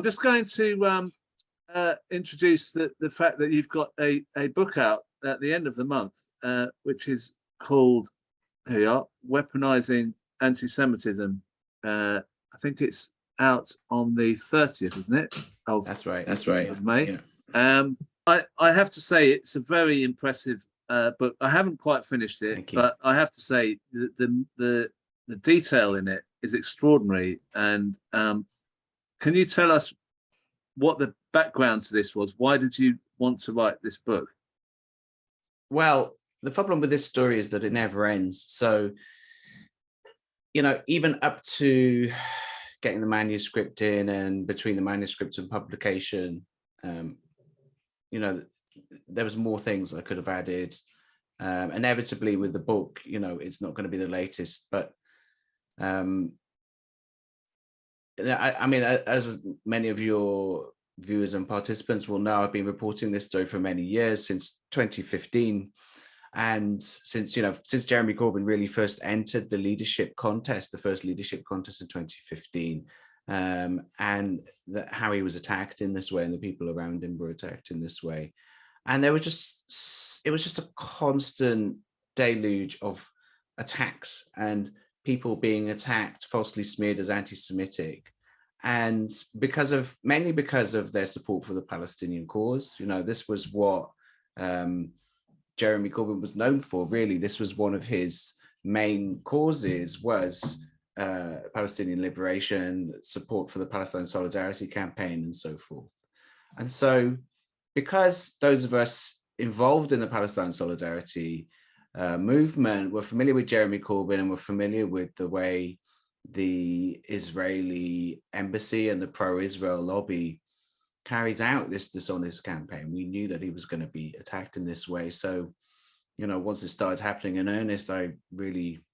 I'm just going to introduce the fact that you've got a book out at the end of the month, which is called, here you are, Weaponising Anti-Semitism. I think it's out on the 30th, isn't it? That's right. Of May. Yeah. I have to say it's a very impressive book. I haven't quite finished it, but I have to say the detail in it is extraordinary. And can you tell us what the background to this was? Why did you want to write this book? Well, the problem with this story is that it never ends. So, you know, even up to getting the manuscript in and between the manuscript and publication, you know, there was more things I could have added. Inevitably with the book, you know, it's not going to be the latest, but I mean, as many of your viewers and participants will know, I've been reporting this story for many years, since 2015. And since Jeremy Corbyn really first entered the leadership contest, the first leadership contest in 2015, and how he was attacked in this way and the people around him were attacked in this way. And it was just a constant deluge of attacks and people being attacked, falsely smeared as anti-Semitic. And mainly because of their support for the Palestinian cause. You know, this was what Jeremy Corbyn was known for, really. This was one of his main causes, was Palestinian liberation, support for the Palestine Solidarity Campaign, and so forth. And so, because those of us involved in the Palestine Solidarity movement were familiar with Jeremy Corbyn and were familiar with the way the Israeli embassy and the pro-Israel lobby carried out this dishonest campaign, we knew that he was going to be attacked in this way. So, you know, once it started happening in earnest, I really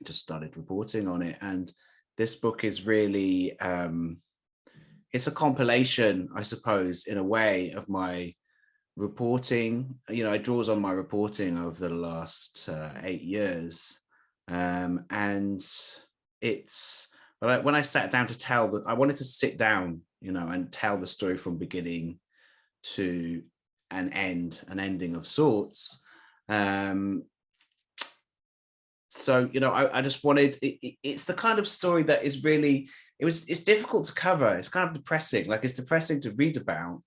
just started reporting on it. And this book is really, it's a compilation, I suppose, in a way, of my reporting. You know, it draws on my reporting over the last 8 years. And it's, but when I sat down to I wanted to sit down, you know, and tell the story from beginning to an ending of sorts. So, you know, I just wanted, it's the kind of story that is really, it's difficult to cover. It's kind of depressing. Like, it's depressing to read about.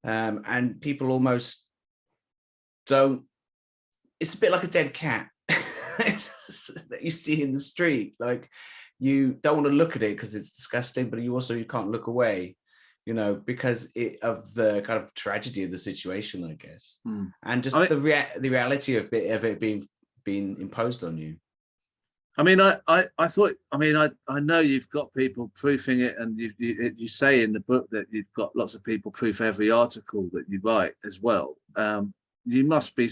And people almost don't, it's a bit like a dead cat that you see in the street. Like, you don't want to look at it because it's disgusting, but you can't look away, you know, because of the kind of tragedy of the situation, I guess. And just the reality of it being imposed on you. I mean, I thought, I mean, I know you've got people proofing it, and you say in the book that you've got lots of people proof every article that you write as well. You must be,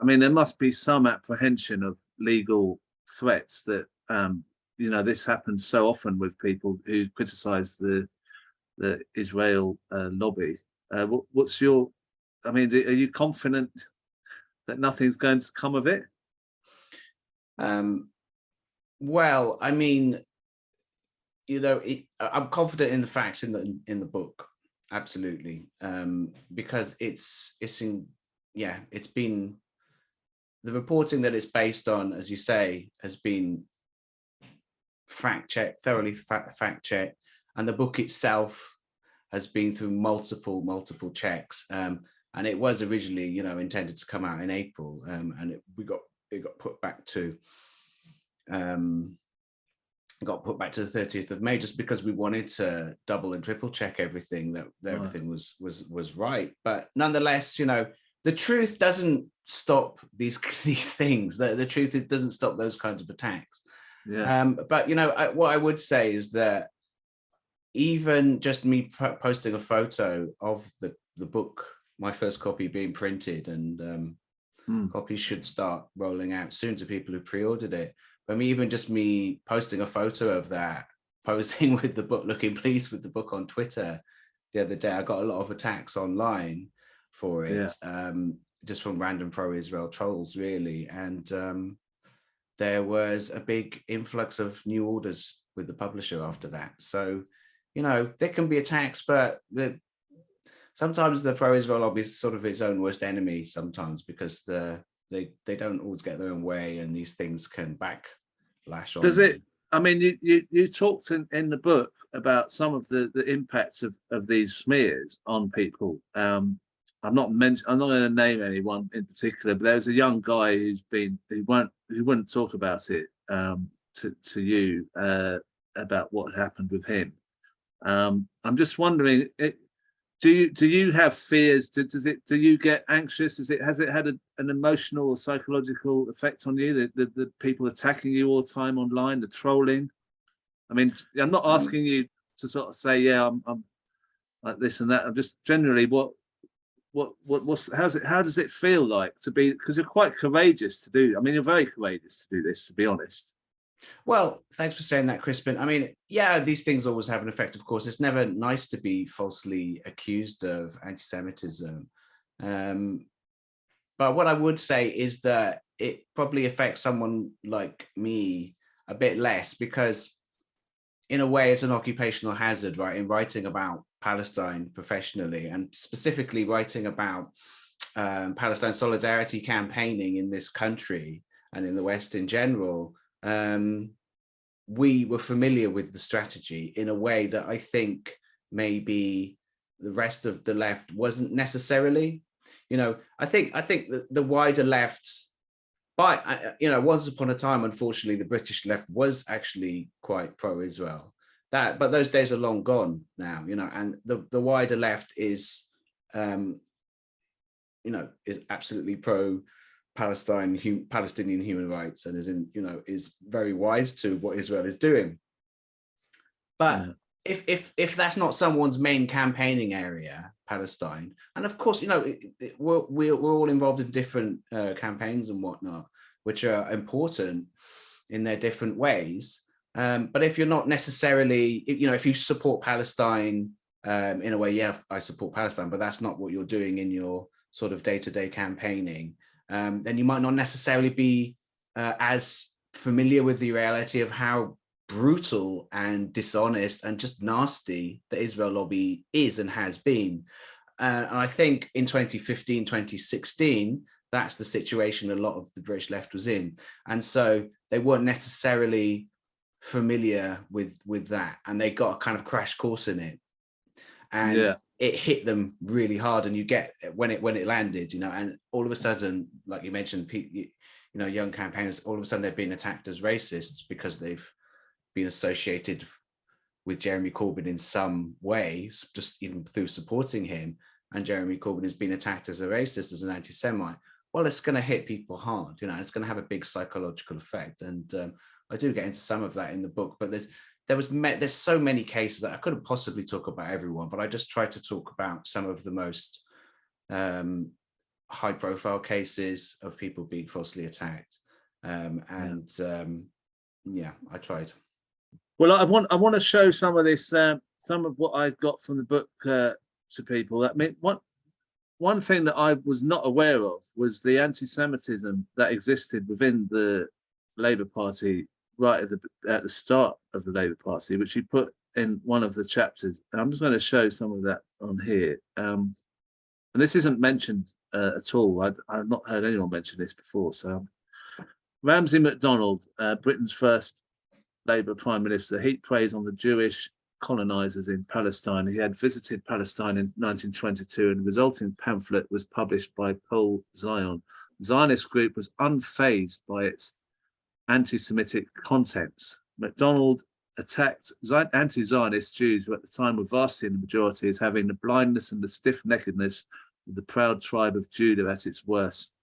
I mean, there must be some apprehension of legal threats that, you know, this happens so often with people who criticize the Israel lobby. What's your, I mean, are you confident that nothing's going to come of it? Well, I mean, you know, I'm confident in the facts in the book, absolutely, because it's been, the reporting that it's based on, as you say, has been thoroughly fact checked, and the book itself has been through multiple checks, and it was originally, you know, intended to come out in April, and it got put back to the 30th of May, just because we wanted to double and triple check everything, that everything was right. But nonetheless, you know, the truth doesn't stop these things. The truth, it doesn't stop those kinds of attacks. Yeah. But, you know, what I would say is that even just me posting a photo of the book, my first copy being printed, and copies should start rolling out soon to people who pre-ordered it. But even just me posting a photo of that, posing with the book, looking pleased with the book on Twitter the other day, I got a lot of attacks online for it, just from random pro-Israel trolls, really. And there was a big influx of new orders with the publisher after that. So, there can be attacks, but sometimes the pro-Israel lobby is sort of its own worst enemy sometimes, because they don't always get their own way, and these things can backlash on Does them. it? I mean, you talked in the book about some of the impacts of these smears on people. I'm not going to name anyone in particular, but there's a young guy who wouldn't talk about it to you about what happened with him. I'm just wondering, do you have fears? Do you get anxious? Has it had an emotional or psychological effect on you? The people attacking you all the time online, the trolling. I mean, I'm not asking you to sort of say, yeah, I'm like this and that. I'm just generally how does it feel like to be, because you're quite courageous to do. I mean, you're very courageous to do this, to be honest. Well, thanks for saying that, Crispin. I mean, yeah, these things always have an effect, of course. It's never nice to be falsely accused of anti-Semitism. But what I would say is that it probably affects someone like me a bit less, because in a way it's an occupational hazard, right? In writing about Palestine professionally, and specifically writing about Palestine solidarity campaigning in this country and in the West in general, we were familiar with the strategy in a way that I think maybe the rest of the left wasn't necessarily. I think the wider left, but once upon a time, unfortunately, the British left was actually quite pro-Israel. But those days are long gone now. And the wider left is is absolutely Palestinian human rights, and is very wise to what Israel is doing. But if that's not someone's main campaigning area, Palestine, and of course, we're all involved in different campaigns and whatnot, which are important in their different ways. But if you're not necessarily, if you support Palestine in a way, yeah, I support Palestine, but that's not what you're doing in your sort of day-to-day campaigning, then you might not necessarily be as familiar with the reality of how brutal and dishonest and just nasty the Israel lobby is and has been. And I think in 2015, 2016, that's the situation a lot of the British left was in. And so they weren't necessarily familiar with that, and they got a kind of crash course in it. And it hit them really hard, and you get when it landed, and all of a sudden, like you mentioned, young campaigners, all of a sudden they've been attacked as racists because they've been associated with Jeremy Corbyn in some way, just even through supporting him. And Jeremy Corbyn has been attacked as a racist, as an anti-Semite. Well, it's going to hit people hard, it's going to have a big psychological effect. And I do get into some of that in the book, but there's so many cases that I couldn't possibly talk about everyone, but I just tried to talk about some of the most high profile cases of people being falsely attacked. Yeah, I tried. Well, I want to show some of this, some of what I got from the book to people. I mean, one thing that I was not aware of was the anti-Semitism that existed within the Labour Party right at the start of the Labour Party, which you put in one of the chapters. And I'm just going to show some of that on here. And this isn't mentioned at all. I've not heard anyone mention this before. So Ramsay MacDonald, Britain's first Labour Prime Minister, heaped praise on the Jewish colonizers in Palestine. He had visited Palestine in 1922, and the resulting pamphlet was published by Pol Zion. The Zionist group was unfazed by its anti-Semitic contents. MacDonald attacked anti-Zionist Jews, who at the time were vastly in the majority, as having the blindness and the stiff-neckedness of the proud tribe of Judah at its worst.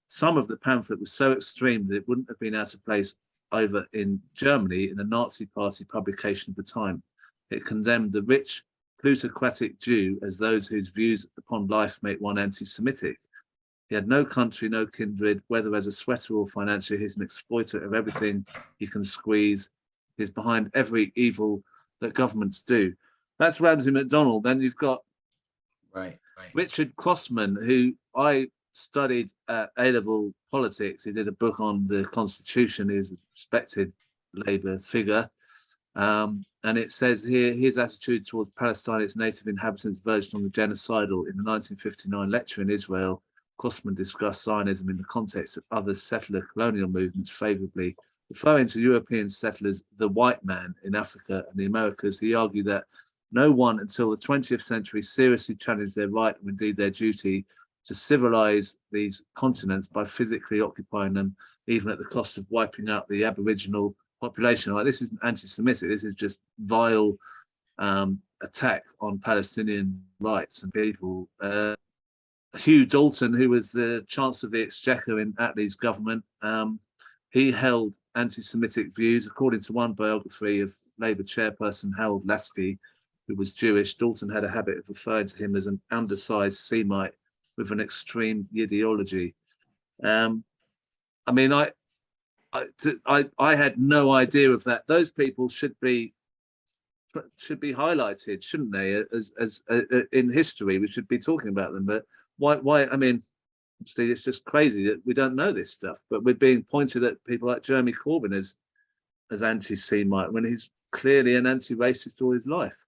Some of the pamphlet was so extreme that it wouldn't have been out of place over in Germany in the Nazi Party publication of the time. It condemned the rich, plutocratic Jew as those whose views upon life make one anti-Semitic. He had no country, no kindred, whether as a sweater or financially, he's an exploiter of everything he can squeeze. He's behind every evil that governments do. That's Ramsay MacDonald. Then you've got Richard Crossman, who I studied A-level politics. He did a book on the Constitution. He was a respected Labour figure. And it says here, his attitude towards Palestine, its native inhabitants, verged on the genocidal. In the 1959 lecture in Israel, Kosman discussed Zionism in the context of other settler colonial movements favorably. Referring to European settlers, the white man in Africa and the Americas, he argued that no one until the 20th century seriously challenged their right, or indeed their duty, to civilize these continents by physically occupying them, even at the cost of wiping out the Aboriginal population. Like, this isn't anti-Semitic. This is just vile attack on Palestinian rights and people. Hugh Dalton, who was the Chancellor of the Exchequer in Attlee's government, he held anti-Semitic views. According to one biography of Labour chairperson Harold Lasky, who was Jewish, Dalton had a habit of referring to him as an undersized Semite with an extreme ideology. I mean, I had no idea of that. Those people should be highlighted, shouldn't they? As in history, we should be talking about them. But why? I mean, obviously, it's just crazy that we don't know this stuff. But we're being pointed at people like Jeremy Corbyn as anti-Semite when he's clearly an anti-racist all his life.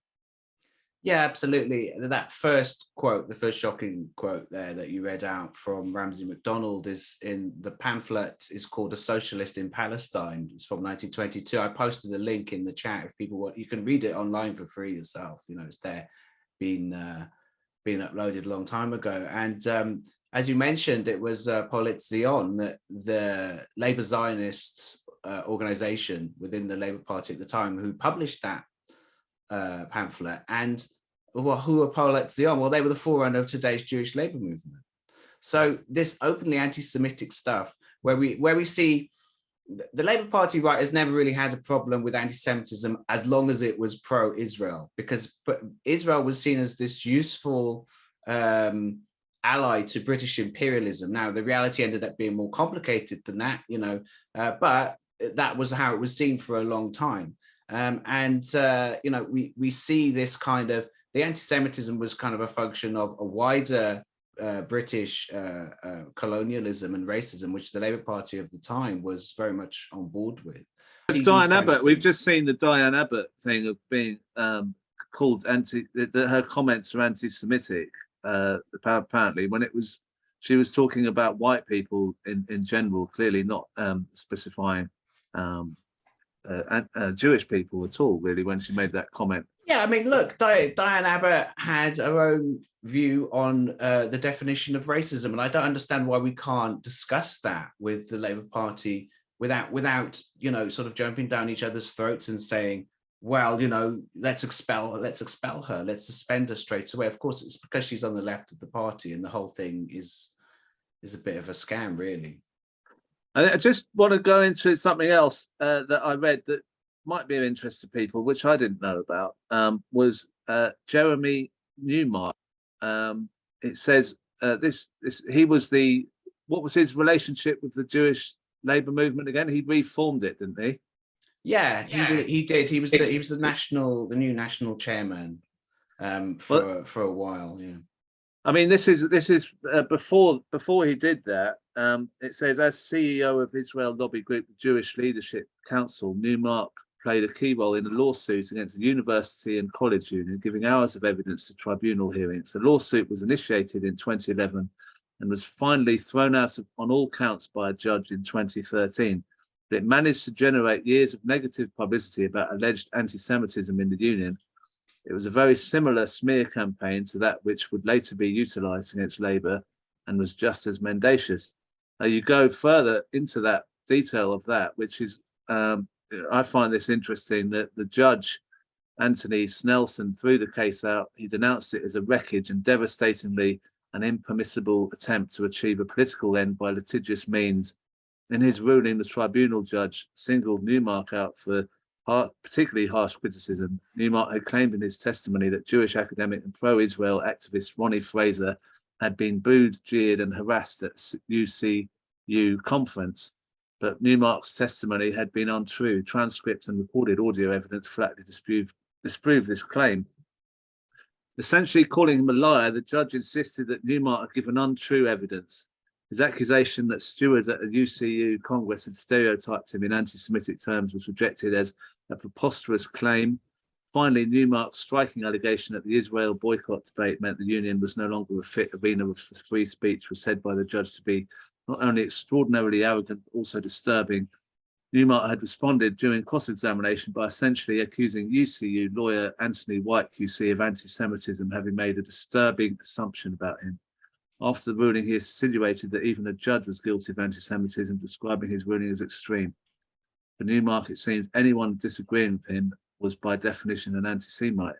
Yeah, absolutely. That first quote, the first shocking quote there that you read out from Ramsay MacDonald, is in the pamphlet, is called A Socialist in Palestine. It's from 1922. I posted a link in the chat if people want. You can read it online for free yourself. You know, it's there, been uploaded a long time ago. And as you mentioned, it was Polit Zion, the Labour Zionist organization within the Labour Party at the time, who published that pamphlet. And who are Polit Zion? Well, they were the forerunner of today's Jewish labor movement. So this openly anti-Semitic stuff, where we see the Labour Party, right, has never really had a problem with anti-Semitism as long as it was pro-Israel, but Israel was seen as this useful ally to British imperialism. Now, the reality ended up being more complicated than that, you know, but that was how it was seen for a long time. You know, we see this kind of, the anti-Semitism was kind of a function of a wider British colonialism and racism, which the Labour Party of the time was very much on board with. Diane Abbott, we've just seen the Diane Abbott thing of being called her comments are anti-Semitic, apparently, when she was talking about white people in general, clearly not specifying Jewish people at all, really, when she made that comment. Yeah, I mean, look, Diane Abbott had her own view on the definition of racism, and I don't understand why we can't discuss that with the Labour Party without you know, sort of jumping down each other's throats and saying, well, you know, let's expel her, let's suspend her straight away. Of course, it's because she's on the left of the party, and the whole thing is a bit of a scam, really. I just want to go into something else that I read that might be of interest to people, which I didn't know about, was Jeremy Newmark. It says he was what was his relationship with the Jewish labor movement again? He reformed it, didn't he? Yeah, he did. He was the new national chairman for a while. Yeah. I mean, this is before he did that. It says, as CEO of Israel lobby group, the Jewish Leadership Council, Newmark played a key role in a lawsuit against the university and college union, giving hours of evidence to tribunal hearings. The lawsuit was initiated in 2011 and was finally thrown out on all counts by a judge in 2013. But it managed to generate years of negative publicity about alleged anti-Semitism in the union. It was a very similar smear campaign to that which would later be utilised against Labour and was just as mendacious. Now, you go further into that detail of that, which is, I find this interesting, that the judge, Anthony Snelson, threw the case out. He denounced it as a wreckage and devastatingly an impermissible attempt to achieve a political end by litigious means. In his ruling, the tribunal judge singled Newmark out for particularly harsh criticism. Newmark had claimed in his testimony that Jewish academic and pro-Israel activist Ronnie Fraser had been booed, jeered and harassed at UCU conference, but Newmark's testimony had been untrue. Transcript and recorded audio evidence flatly disproved this claim. Essentially calling him a liar, the judge insisted that Newmark had given untrue evidence. His accusation that stewards at a UCU Congress had stereotyped him in anti-Semitic terms was rejected as a preposterous claim. Finally, Newmark's striking allegation that the Israel boycott debate meant the union was no longer a fit arena for free speech was said by the judge to be not only extraordinarily arrogant, but also disturbing. Newmark had responded during cross-examination by essentially accusing UCU lawyer Anthony White QC of anti-Semitism, having made a disturbing assumption about him. After the ruling, he insinuated that even a judge was guilty of anti-Semitism, describing his ruling as extreme. For Newmark, it seems anyone disagreeing with him was by definition an anti-Semite.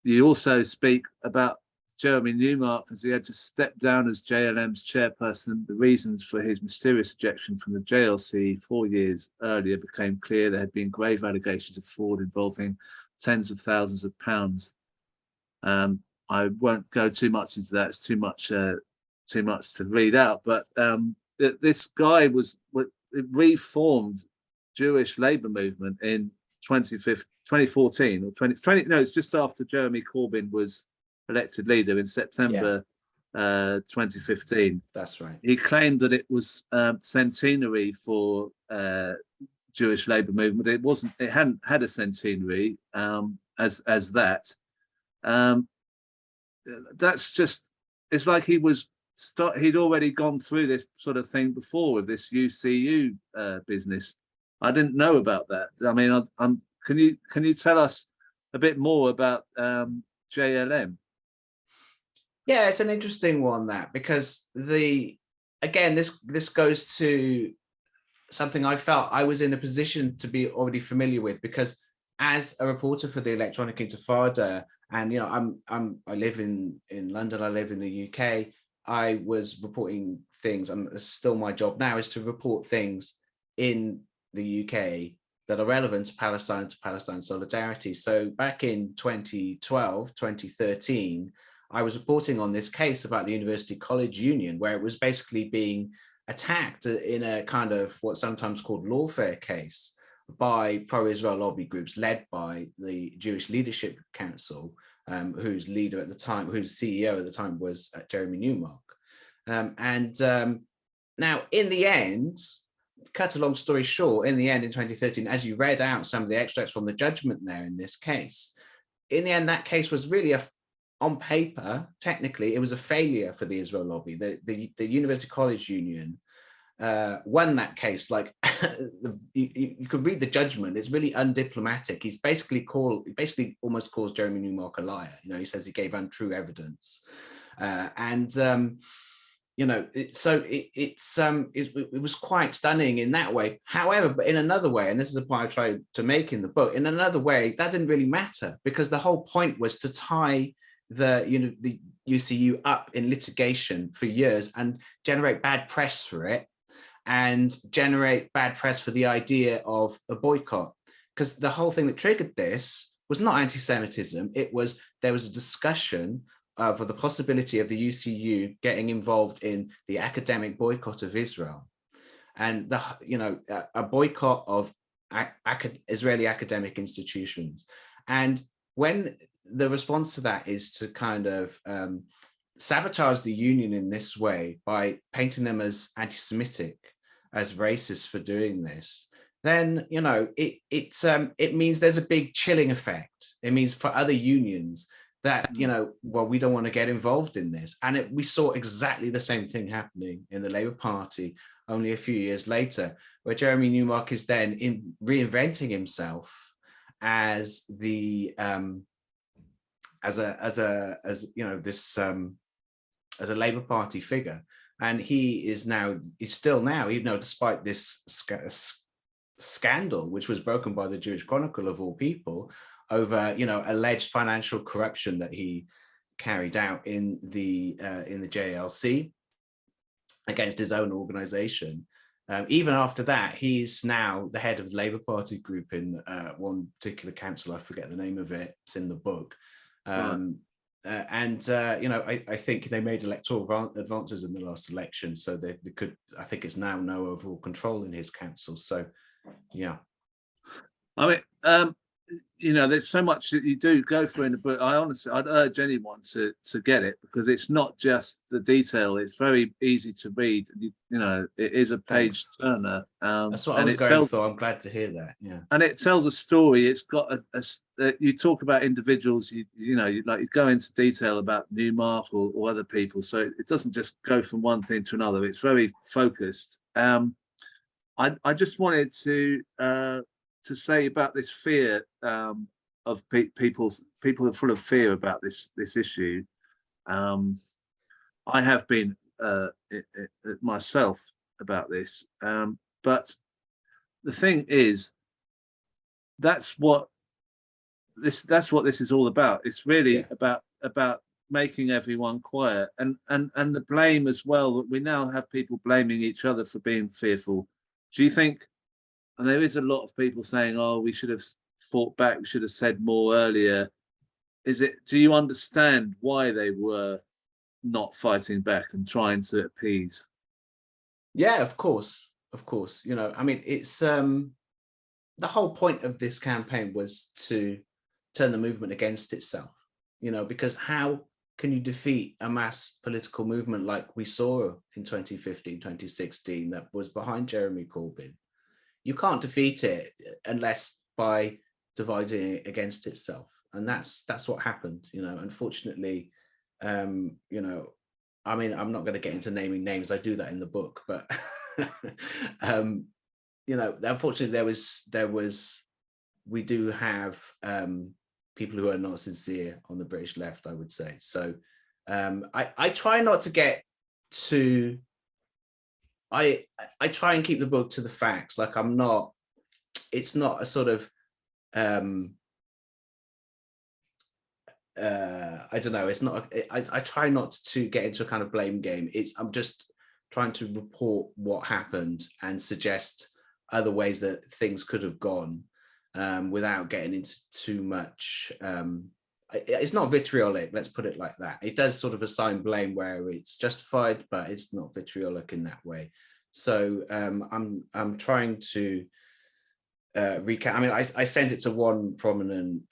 You also speak about Jeremy Newmark as he had to step down as JLM's chairperson. The reasons for his mysterious ejection from the JLC 4 years earlier became clear. There had been grave allegations of fraud involving tens of thousands of pounds. I won't go too much into that. It's too much to read out. But this guy reformed Jewish labour movement in 2014 or 2020. No, it's just after Jeremy Corbyn was elected leader in September 2015. That's right. He claimed that it was centenary for Jewish labour movement. It wasn't. It hadn't had a centenary as that. That's just. It's like he was. He'd already gone through this sort of thing before with this UCU business. I didn't know about that. I mean, can you tell us a bit more about JLM? Yeah, it's an interesting one, that, because this goes to something I felt I was in a position to be already familiar with, because as a reporter for the Electronic Intifada, and I live in London, I live in the UK. I was reporting things, and it's still my job now is to report things in the UK that are relevant to Palestine solidarity. So back in 2012, 2013, I was reporting on this case about the University College Union, where it was basically being attacked in a kind of what's sometimes called lawfare case by pro-Israel lobby groups led by the Jewish Leadership Council, whose leader at the time, whose CEO at the time was Jeremy Newmark. Now, in the end, cut a long story short, in the end, in 2013, as you read out some of the extracts from the judgment there in this case, in the end, that case was really on paper, technically, it was a failure for the Israel lobby. The University College Union won that case. Like you could read the judgment. It's really undiplomatic. He's basically almost calls Jeremy Newmark a liar. He says he gave untrue evidence, it was quite stunning in that way. However, but in another way, and this is the point I tried to make in the book, in another way, that didn't really matter, because the whole point was to tie the UCU up in litigation for years and generate bad press for it, and generate bad press for the idea of a boycott. Because the whole thing that triggered this was not anti-Semitism. There was a discussion for the possibility of the UCU getting involved in the academic boycott of Israel, and a boycott of Israeli academic institutions. And when the response to that is to kind of sabotage the union in this way by painting them as anti-Semitic, as racist for doing this, then it means there's a big chilling effect. It means for other unions that we don't want to get involved in this. And we saw exactly the same thing happening in the Labour Party only a few years later, where Jeremy Newmark is then reinventing himself as the as a Labour Party figure. And he's still now, even though despite this scandal, which was broken by the Jewish Chronicle of all people, over alleged financial corruption that he carried out in the JLC against his own organization. Even after that, he's now the head of the Labour Party group in one particular council. I forget the name of it. It's in the book. I think they made electoral advances in the last election, so they could. I think it's now no overall control in his council. So, yeah. I mean, you know, there's so much that you do go through in the book. I'd urge anyone to get it, because it's not just the detail. It's very easy to read. You know, it is a page Thanks. turner, That's what I and was it going tells for. I'm glad to hear that. Yeah. and it tells a story. It's got you talk about individuals. You know, you go into detail about Newmark or other people. So it doesn't just go from one thing to another. It's very focused. I just wanted to say about this fear of people are full of fear about this issue. I have been myself about this, but the thing is, that's what this is all about. It's really Yeah. about making everyone quiet, and the blame as well. We now have people blaming each other for being fearful. Do you think? And there is a lot of people saying, "Oh, we should have fought back. We should have said more earlier." Do you understand why they were not fighting back and trying to appease? Yeah, of course. Of course. You know, I mean, it's the whole point of this campaign was to turn the movement against itself, you know, because how can you defeat a mass political movement like we saw in 2015, 2016 that was behind Jeremy Corbyn? You can't defeat it unless by dividing it against itself. And that's what happened, you know. Unfortunately, you know, I mean, I'm not going to get into naming names. I do that in the book, but you know, unfortunately, we do have people who are not sincere on the British left, I would say. So I try not to get too. I try and keep the book to the facts. Like I'm not. It's not a sort of. I don't know. It's not. I try not to get into a kind of blame game. I'm just trying to report what happened and suggest other ways that things could have gone without getting into too much. It's not vitriolic, let's put it like that. It does sort of assign blame where it's justified, but it's not vitriolic in that way. So I'm trying to recap. I mean, I sent it to one prominent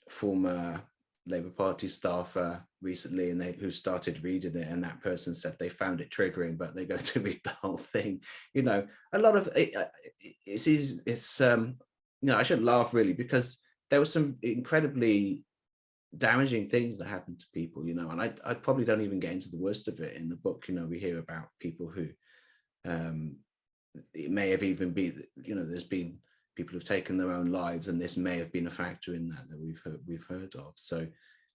former Labour Party staffer recently, and who started reading it, and that person said they found it triggering, but they're going to read the whole thing. You know, a lot of it's you know, I shouldn't laugh really, because there were some incredibly damaging things that happened to people, you know, and I probably don't even get into the worst of it in the book. You know, we hear about people who it may have even been, you know, there's been people who've taken their own lives, and this may have been a factor in that we've heard of. So,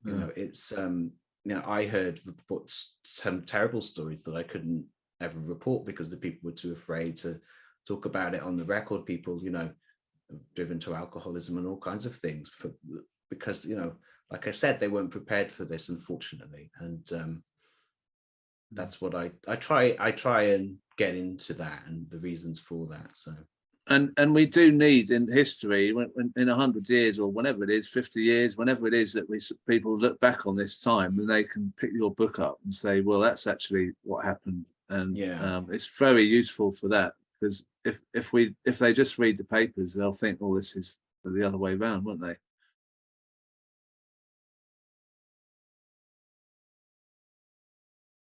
you know, it's you know, I heard reports, some terrible stories that I couldn't ever report because the people were too afraid to talk about it on the record. People, you know, driven to alcoholism and all kinds of things because, you know, like I said, they weren't prepared for this, unfortunately. And that's what I try and get into that and the reasons for that. So. And we do need in history, when in 100 years or whenever it is, 50 years, whenever it is that people look back on this time, and they can pick your book up and say, well, that's actually what happened. And it's very useful for that, because if they just read the papers, they'll think, oh, this is the other way around, won't they?